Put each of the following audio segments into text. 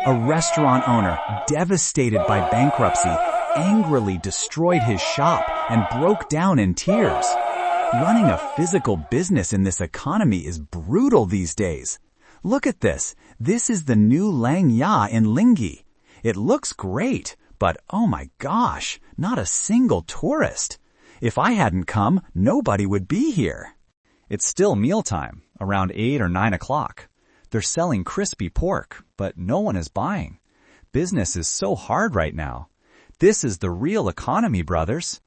A restaurant owner, devastated by bankruptcy, angrily destroyed his shop and broke down in tears. Running a physical business in this economy is brutal these days. Look at this. This is the new Lang Ya in Lingi. It looks great, but oh my gosh, not a single tourist. If I hadn't come, nobody would be here. It's still mealtime, around 8 or 9 o'clock. They're selling crispy pork, but no one is buying. Business is so hard right now. This is the real economy, brothers.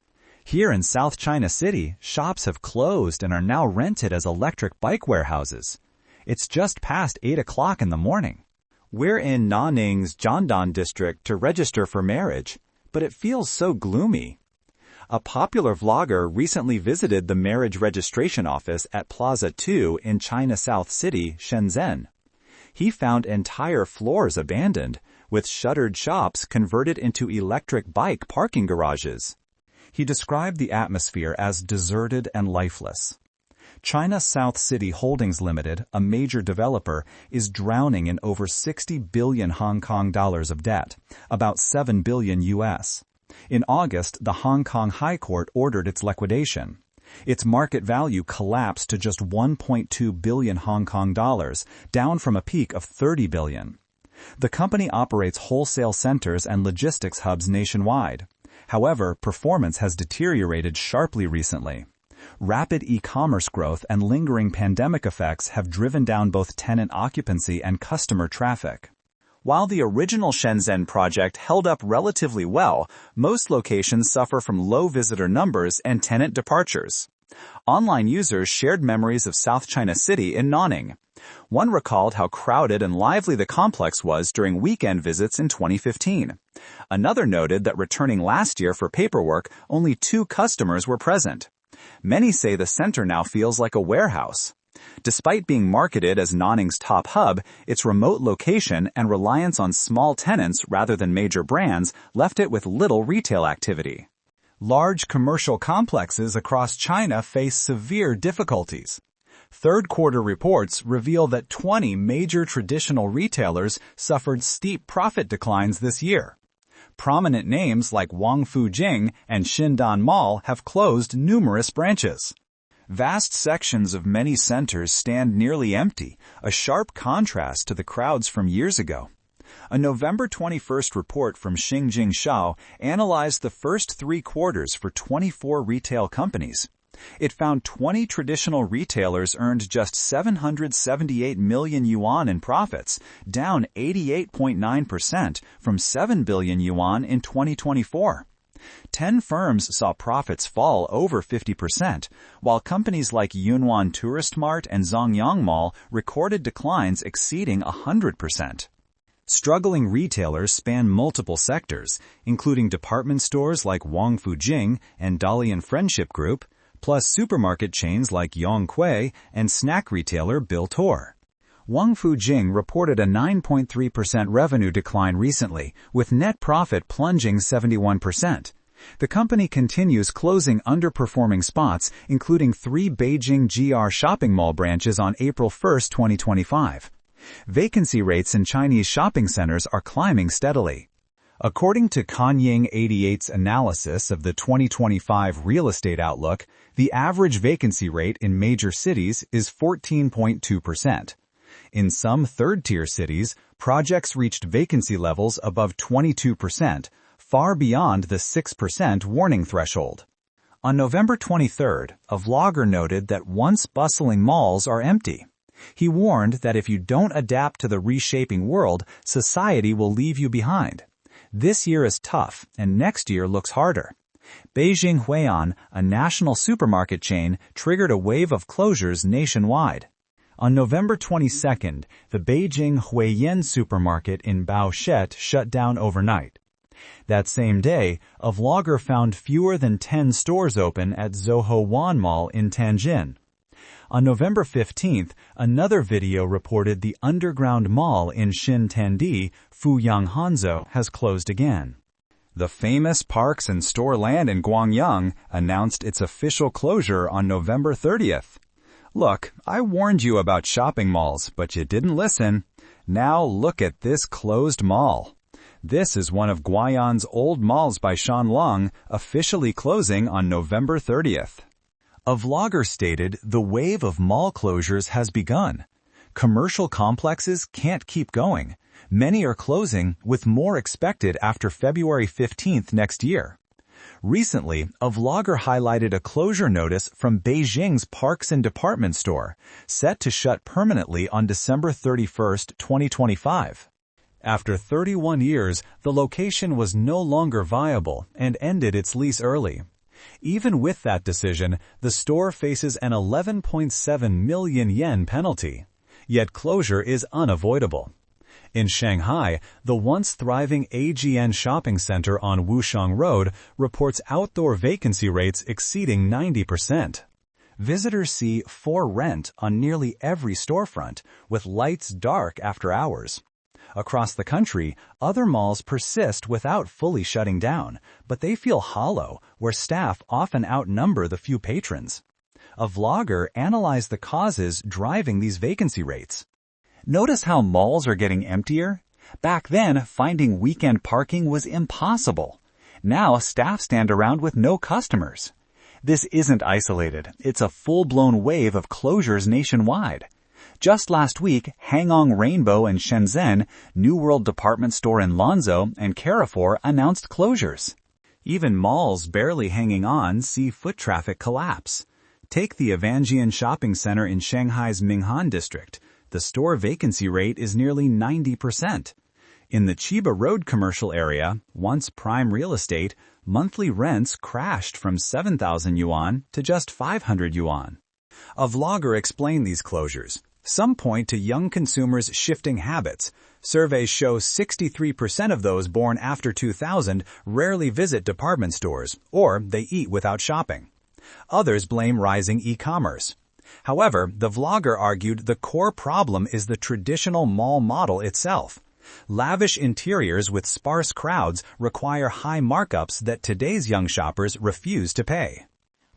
Here in South China City, shops have closed and are now rented as electric bike warehouses. It's just past 8 o'clock in the morning. We're in Nanning's Jiangdan district to register for marriage, but it feels so gloomy. A popular vlogger recently visited the marriage registration office at Plaza 2 in China South City, Shenzhen. He found entire floors abandoned, with shuttered shops converted into electric bike parking garages. He described the atmosphere as deserted and lifeless. China South City Holdings Limited, a major developer, is drowning in over 60 billion Hong Kong dollars of debt, about 7 billion US. In August, the Hong Kong High Court ordered its liquidation. Its market value collapsed to just 1.2 billion Hong Kong dollars, down from a peak of 30 billion. The company operates wholesale centers and logistics hubs nationwide. However, performance has deteriorated sharply recently. Rapid e-commerce growth and lingering pandemic effects have driven down both tenant occupancy and customer traffic. While the original Shenzhen project held up relatively well, most locations suffer from low visitor numbers and tenant departures. Online users shared memories of South China City in Nanning. One recalled how crowded and lively the complex was during weekend visits in 2015. Another noted that returning last year for paperwork, only 2 customers were present. Many say the center now feels like a warehouse. Despite being marketed as Nanning's top hub, its remote location and reliance on small tenants rather than major brands left it with little retail activity. Large commercial complexes across China face severe difficulties. Third-quarter reports reveal that 20 major traditional retailers suffered steep profit declines this year. Prominent names like Wangfu Jing and Xindan Mall have closed numerous branches. Vast sections of many centers stand nearly empty, a sharp contrast to the crowds from years ago. A November 21st report from Xingjing Shao analyzed the first 3 quarters for 24 retail companies. It found 20 traditional retailers earned just 778 million yuan in profits, down 88.9% from 7 billion yuan in 2024. 10 firms saw profits fall over 50%, while companies like Yunwan Tourist Mart and Zongyang Mall recorded declines exceeding 100%. Struggling retailers span multiple sectors, including department stores like Wangfu Jing and Dalian Friendship Group, plus supermarket chains like Yonghui and snack retailer Bill Tor. Wangfu Jing reported a 9.3% revenue decline recently, with net profit plunging 71%. The company continues closing underperforming spots, including 3 Beijing GR shopping mall branches on April 1, 2025. Vacancy rates in Chinese shopping centers are climbing steadily. According to Kanying 88's analysis of the 2025 real estate outlook, the average vacancy rate in major cities is 14.2%. In some third-tier cities, projects reached vacancy levels above 22%, far beyond the 6% warning threshold. On November 23rd, a vlogger noted that once bustling malls are empty. He warned that if you don't adapt to the reshaping world, society will leave you behind. This year is tough, and next year looks harder. Beijing Hui'an, a national supermarket chain, triggered a wave of closures nationwide. On November 22nd, the Beijing Huiyan supermarket in Baoshet shut down overnight. That same day, a vlogger found fewer than 10 stores open at Zoho Wan Mall in Tianjin. On November 15th, another video reported the underground mall in Xintandi, Fuyang Hanzhou, has closed again. The famous Parks and Store Land in Guangyang announced its official closure on November 30th. Look, I warned you about shopping malls, but you didn't listen. Now look at this closed mall. This is one of Guayan's old malls by Shanlong, officially closing on November 30th. A vlogger stated the wave of mall closures has begun. Commercial complexes can't keep going. Many are closing, with more expected after February 15th next year. Recently, a vlogger highlighted a closure notice from Beijing's Parks and Department Store, set to shut permanently on December 31st, 2025. After 31 years, the location was no longer viable and ended its lease early. Even with that decision, the store faces an 11.7 million yen penalty. Yet closure is unavoidable. In Shanghai, the once thriving AGN shopping center on Wushang Road reports outdoor vacancy rates exceeding 90%. Visitors see for rent on nearly every storefront, with lights dark after hours. Across the country, other malls persist without fully shutting down, but they feel hollow, where staff often outnumber the few patrons. A vlogger analyzed the causes driving these vacancy rates. Notice how malls are getting emptier? Back then, finding weekend parking was impossible. Now, staff stand around with no customers. This isn't isolated. It's a full-blown wave of closures nationwide. Just last week, Hangong Rainbow in Shenzhen, New World Department Store in Lanzhou, and Carrefour announced closures. Even malls barely hanging on see foot traffic collapse. Take the Evangean Shopping Center in Shanghai's Minghan district. The store vacancy rate is nearly 90%. In the Chiba Road commercial area, once prime real estate, monthly rents crashed from 7,000 yuan to just 500 yuan. A vlogger explained these closures. Some point to young consumers' shifting habits. Surveys show 63% of those born after 2000 rarely visit department stores, or they eat without shopping. Others blame rising e-commerce. However, the vlogger argued the core problem is the traditional mall model itself. Lavish interiors with sparse crowds require high markups that today's young shoppers refuse to pay.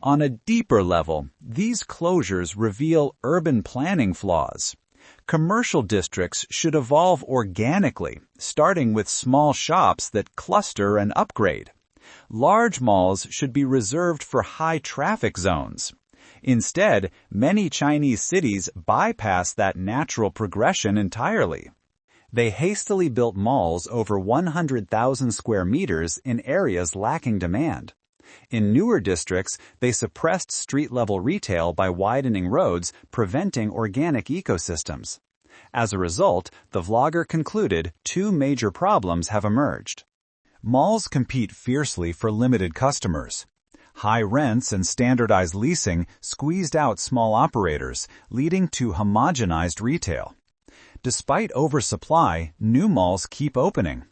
On a deeper level, these closures reveal urban planning flaws. Commercial districts should evolve organically, starting with small shops that cluster and upgrade. Large malls should be reserved for high-traffic zones. Instead, many Chinese cities bypass that natural progression entirely. They hastily built malls over 100,000 square meters in areas lacking demand. In newer districts, they suppressed street-level retail by widening roads, preventing organic ecosystems. As a result, the vlogger concluded 2 major problems have emerged. Malls compete fiercely for limited customers. High rents and standardized leasing squeezed out small operators, leading to homogenized retail. Despite oversupply, new malls keep opening.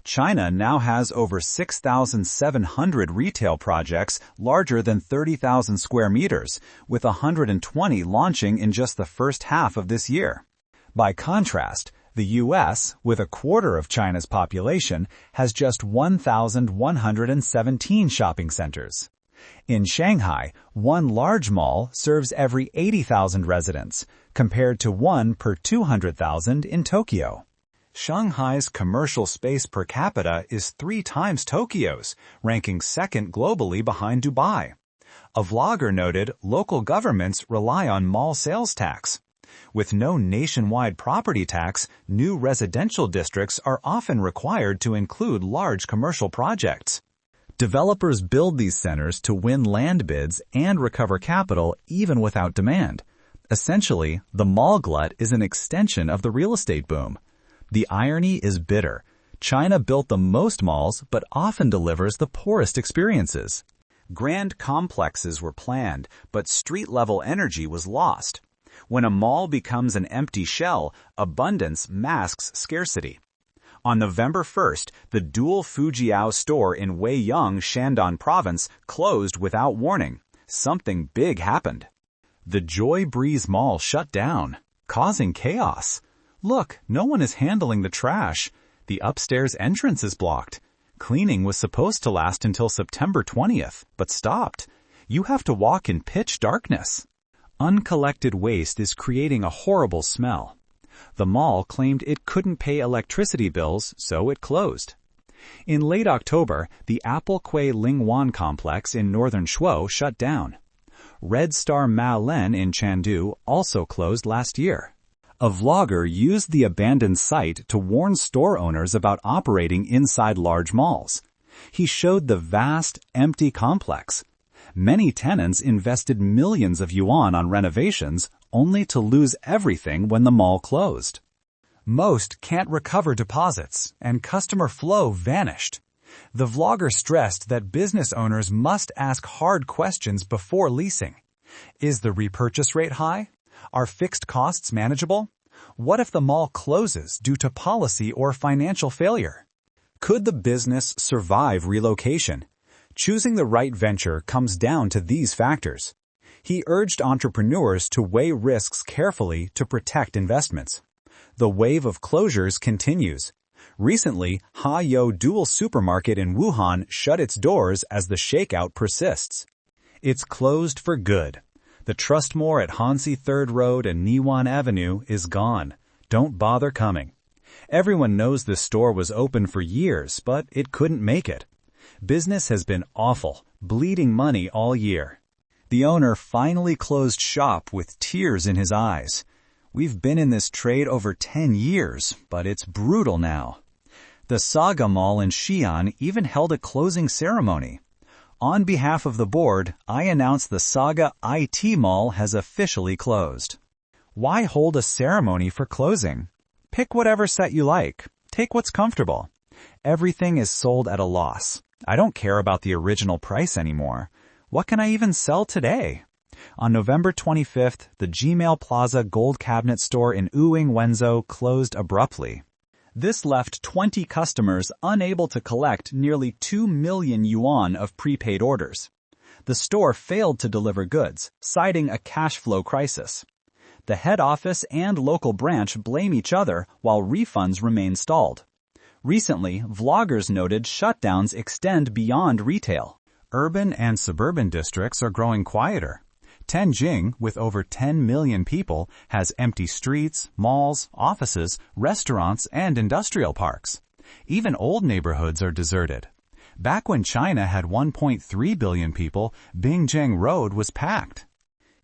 China now has over 6,700 retail projects larger than 30,000 square meters, with 120 launching in just the first half of this year. By contrast, the U.S., with a quarter of China's population, has just 1,117 shopping centers. In Shanghai, one large mall serves every 80,000 residents, compared to 1 per 200,000 in Tokyo. Shanghai's commercial space per capita is 3 times Tokyo's, ranking second globally behind Dubai. A vlogger noted local governments rely on mall sales tax. With no nationwide property tax, new residential districts are often required to include large commercial projects. Developers build these centers to win land bids and recover capital even without demand. Essentially, the mall glut is an extension of the real estate boom. The irony is bitter. China built the most malls but often delivers the poorest experiences. Grand complexes were planned, but street-level energy was lost. When a mall becomes an empty shell, abundance masks scarcity. On November 1st, the dual Fujiao store in Weiyang, Shandong Province, closed without warning. Something big happened. The Joy Breeze Mall shut down, causing chaos. Look, no one is handling the trash. The upstairs entrance is blocked. Cleaning was supposed to last until September 20th, but stopped. You have to walk in pitch darkness. Uncollected waste is creating a horrible smell. The mall claimed it couldn't pay electricity bills, so it closed. In late October, the Apple Quay Lingwan complex in northern Shuo shut down. Red Star Ma Len in Chengdu also closed last year. A vlogger used the abandoned site to warn store owners about operating inside large malls. He showed the vast, empty complex. Many tenants invested millions of yuan on renovations only to lose everything when the mall closed. Most can't recover deposits, and customer flow vanished. The vlogger stressed that business owners must ask hard questions before leasing. Is the repurchase rate high? Are fixed costs manageable? What if the mall closes due to policy or financial failure? Could the business survive relocation? Choosing the right venture comes down to these factors. He urged entrepreneurs to weigh risks carefully to protect investments. The wave of closures continues. Recently, Ha-Yo Dual Supermarket in Wuhan shut its doors as the shakeout persists. It's closed for good. The Trustmore at Hansi 3rd Road and Niwan Avenue is gone. Don't bother coming. Everyone knows this store was open for years, but it couldn't make it. Business has been awful, bleeding money all year. The owner finally closed shop with tears in his eyes. We've been in this trade over 10 years, but it's brutal now. The Saga Mall in Xi'an even held a closing ceremony. On behalf of the board, I announce the Saga IT Mall has officially closed. Why hold a ceremony for closing? Pick whatever set you like. Take what's comfortable. Everything is sold at a loss. I don't care about the original price anymore. What can I even sell today? On November 25th, the Gmail Plaza Gold Cabinet store in Uing, Wenzhou closed abruptly. This left 20 customers unable to collect nearly 2 million yuan of prepaid orders. The store failed to deliver goods, citing a cash flow crisis. The head office and local branch blame each other while refunds remain stalled. Recently, vloggers noted shutdowns extend beyond retail. Urban and suburban districts are growing quieter. Tianjin, with over 10 million people, has empty streets, malls, offices, restaurants, and industrial parks. Even old neighborhoods are deserted. Back when China had 1.3 billion people, Bingjing Road was packed.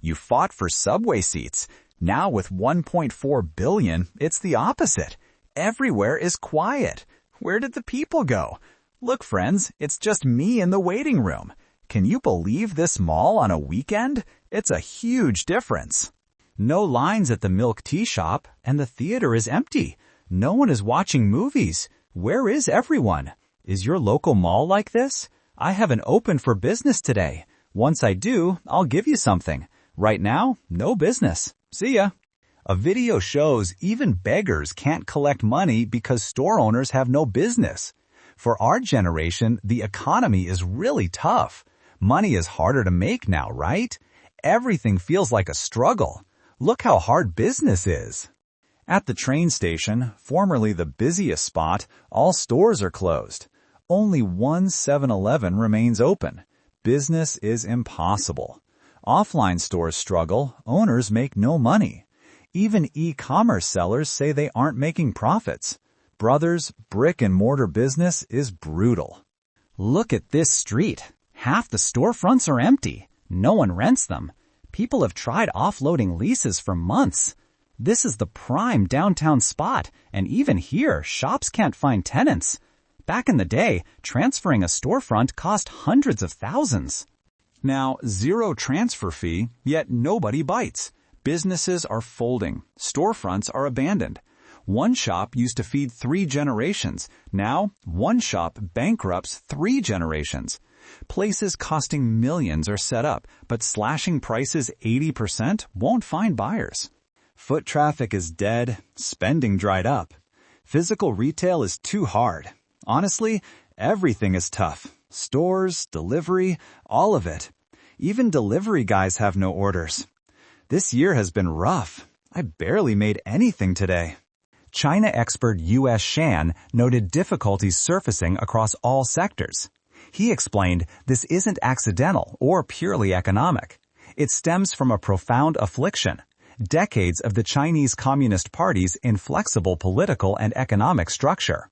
You fought for subway seats. Now with 1.4 billion, it's the opposite. Everywhere is quiet. Where did the people go? Look, friends, it's just me in the waiting room. Can you believe this mall on a weekend? It's a huge difference. No lines at the milk tea shop, and the theater is empty. No one is watching movies. Where is everyone? Is your local mall like this? I haven't opened for business today. Once I do, I'll give you something. Right now, no business. See ya. A video shows even beggars can't collect money because store owners have no business. For our generation, the economy is really tough. Money is harder to make now, right? Everything feels like a struggle. Look how hard business is. At the train station, formerly the busiest spot, all stores are closed. Only one 7-Eleven remains open. Business is impossible. Offline stores struggle, owners make no money. Even e-commerce sellers say they aren't making profits. Brothers, brick-and-mortar business is brutal. Look at this street. Half the storefronts are empty. No one rents them. People have tried offloading leases for months. This is the prime downtown spot, and even here, shops can't find tenants. Back in the day, transferring a storefront cost hundreds of thousands. Now, zero transfer fee, yet nobody bites. Businesses are folding. Storefronts are abandoned. One shop used to feed 3 generations. Now, one shop bankrupts 3 generations. Places costing millions are set up, but slashing prices 80% won't find buyers. Foot traffic is dead, spending dried up. Physical retail is too hard. Honestly, everything is tough. Stores, delivery, all of it. Even delivery guys have no orders. This year has been rough. I barely made anything today. China expert U.S. Shan noted difficulties surfacing across all sectors. He explained this isn't accidental or purely economic. It stems from a profound affliction. decades of the Chinese Communist Party's inflexible political and economic structure.